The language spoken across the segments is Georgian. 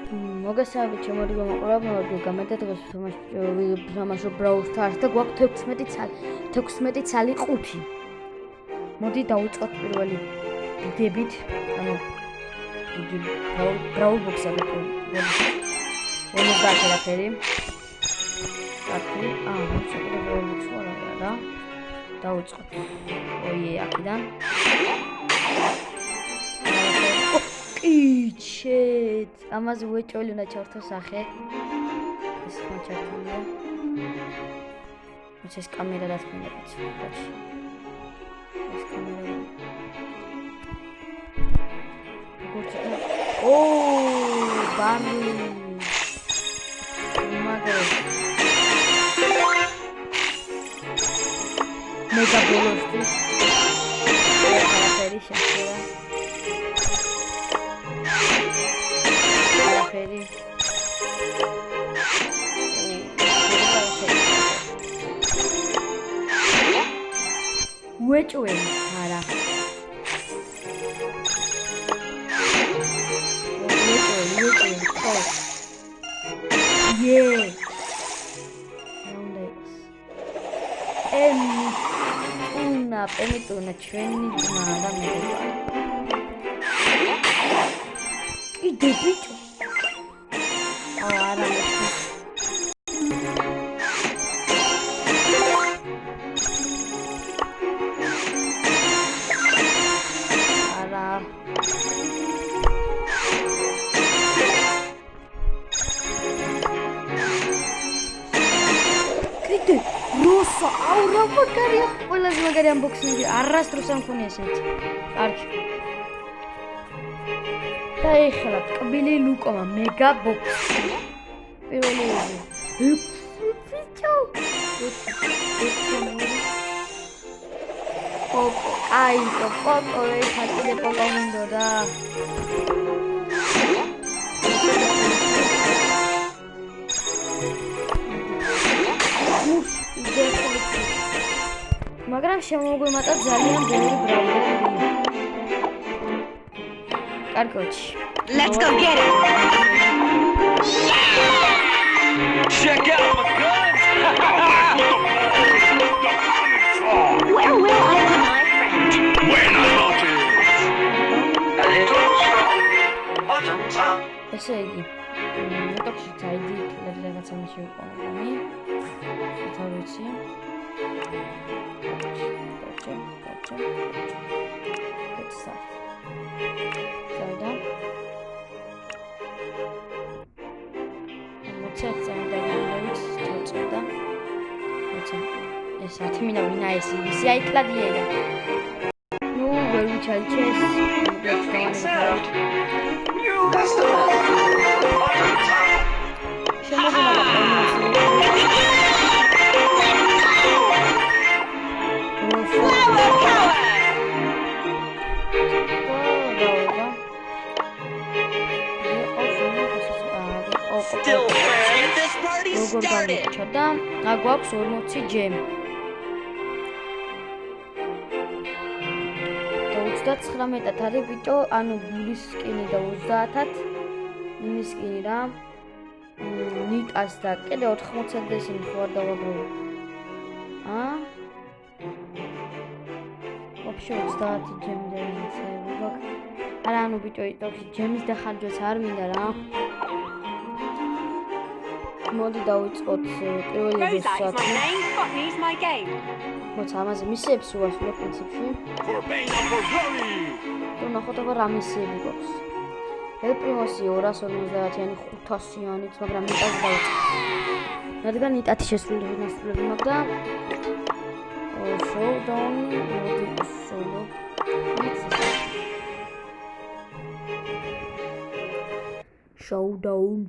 მოგესალმებით ჩემო მოყოლაბნოები გამედადებას თამაშობ Brawl Stars და გვაქვს 16 ცალი 5. მოდი დავიწყოთ პირველი ვიდეობით, ანუ იგი Brawl Box-ები ვონებდაწერაფერი. მოცეკდა Brawl Box-ი არა და დავიწყოთ. ოიე, აქედან. Shit, ამაზე ვეჭველი უნდა ჩავთო სახე. ეს მოჩართულია. ეს კამერა რა თქმა უნდა კაცი. ეს კამერა. ბამი. მეგა ბოლოსტი. ეს შეშერა. ვეჭველი არა ვეჭველი ხო პემიტუნა ჩვენი ძმა და მე კიდე ბიჭო არა როსა აურა მაგარია ყველაზე მაგარი unboxing-ი არასდროს არ მქონია ესეთი კარგი და ეხლა ტკბილი ლუკომა მეგა ბოქსი პირველი ბიჭო ოკო აი პოპო ეხლა კიდე პოპო მინდოდა მაგრამ შემოგვიმატა ძალიან ბევრი ბრაულერი. კარგოჩი. Let's go get it. Check out my guns. Where will I be, my friend? We're not mounted. A little strong. Bottom top. ესე იგი, მეტოქში წაიდი რაღაცა მაშინ ვიყავი. თავიცი. Gotcha. Good stuff. Zelda. What's that? ეს 10 მინა ვინა ეს ისი აიკლადიედა. ნუ ვერ ვიჩალჩეს. Still friends, this party started. და აგვაქვს 40 ჯემი. და 39-ად არის ბიჭო, ანუ ბულის სკინი და 30-ად იმის სკინი რა. ნიტას და კიდე 80-ად ესენი ხო არ დავაგროვე. Вообще 30 ჯემი და ისე. არა, ანუ ბიჭო, იტოქი ჯემის დახარჯვაც არ მინდა რა. მოდი დავიწყოთ პირველი ვერსიათი. მოც ამაზე მისიებს უასრულო პრინციპში. თუ ნახოთ აბა რა მისიები გვაქვს. ელპრიმოსი 250-იანი 500-იანიც, მაგრამ ნიტას დავიწყოთ. რადგან ნიტათი შესრულებული მასშტაბები მაქვს და showdown-ი მოდი solo. Showdown.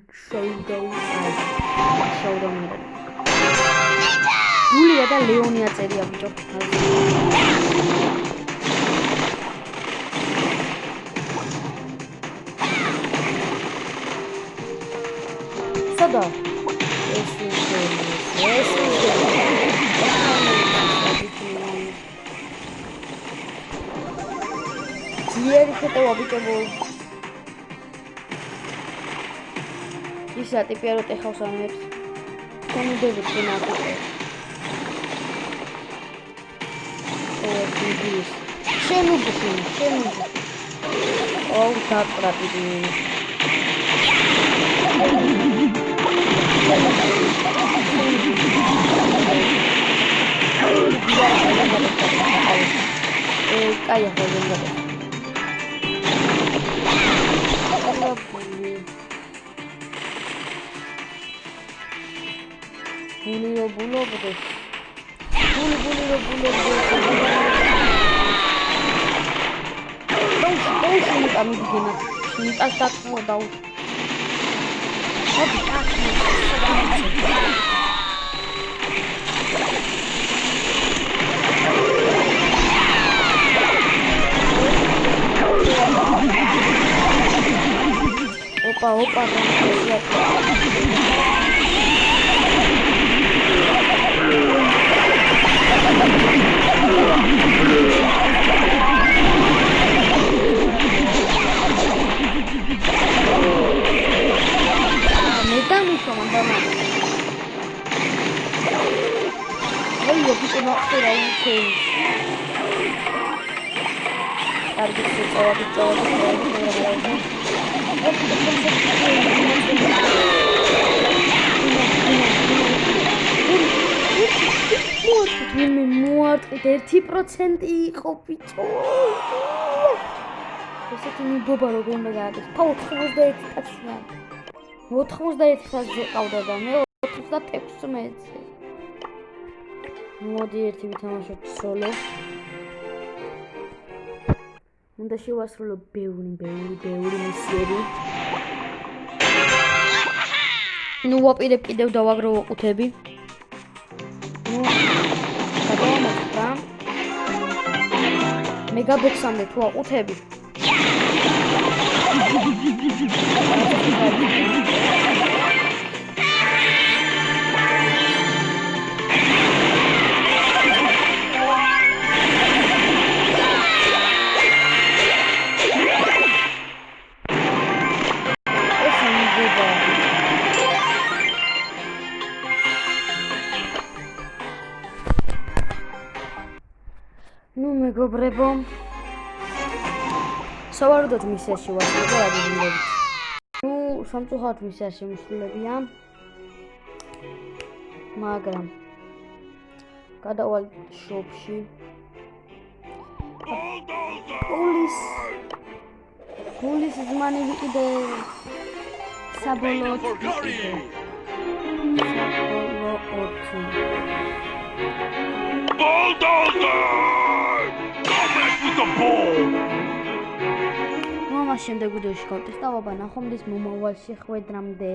Julia და ლეონი აწერია ბიჭო. სადა? ეს ძლიერი ხეტევა ბიჭო. ისა ტიპიარო ტეხავს ამებს. კონდებით გინახოთ. ეს შენუბში. აუ დაკვრა დიდი. კაია ხოლმე. ბულო ბუდეს. ბული. დაუშვი გამიგინა. ნიტას დაკმო დაუშვი. Opa, მოარტყით 1% იყო ბიჭო. ესეთი მიბობა როგორ უნდა გააკეთო. 91,000-იან. 91,000-ზე ყავდა და მე 36-ზე. მოდი ერთი ვითამაშოთ სოლო. უნდა შევასრულო ბევრი მისიები. ნუ ვაპირებ კიდევ დავაგროვო ყუთები. გადავამოწვა. მეგაბოქსამდე თუ აყუთები. ნუ მეგობრებო სავარაუდოდ მისიაში ვარ და რადგან ნუ სამწუხაროდ მისიაში მოსულებია მაგრამ გადავალ შოპში პოლის ზმანი ვიყიდე საბოლოოდ მაშინ შემდეგ ვიდეოში გავტესტავ აბა ნახომდის მომავალ შეხვედრამდე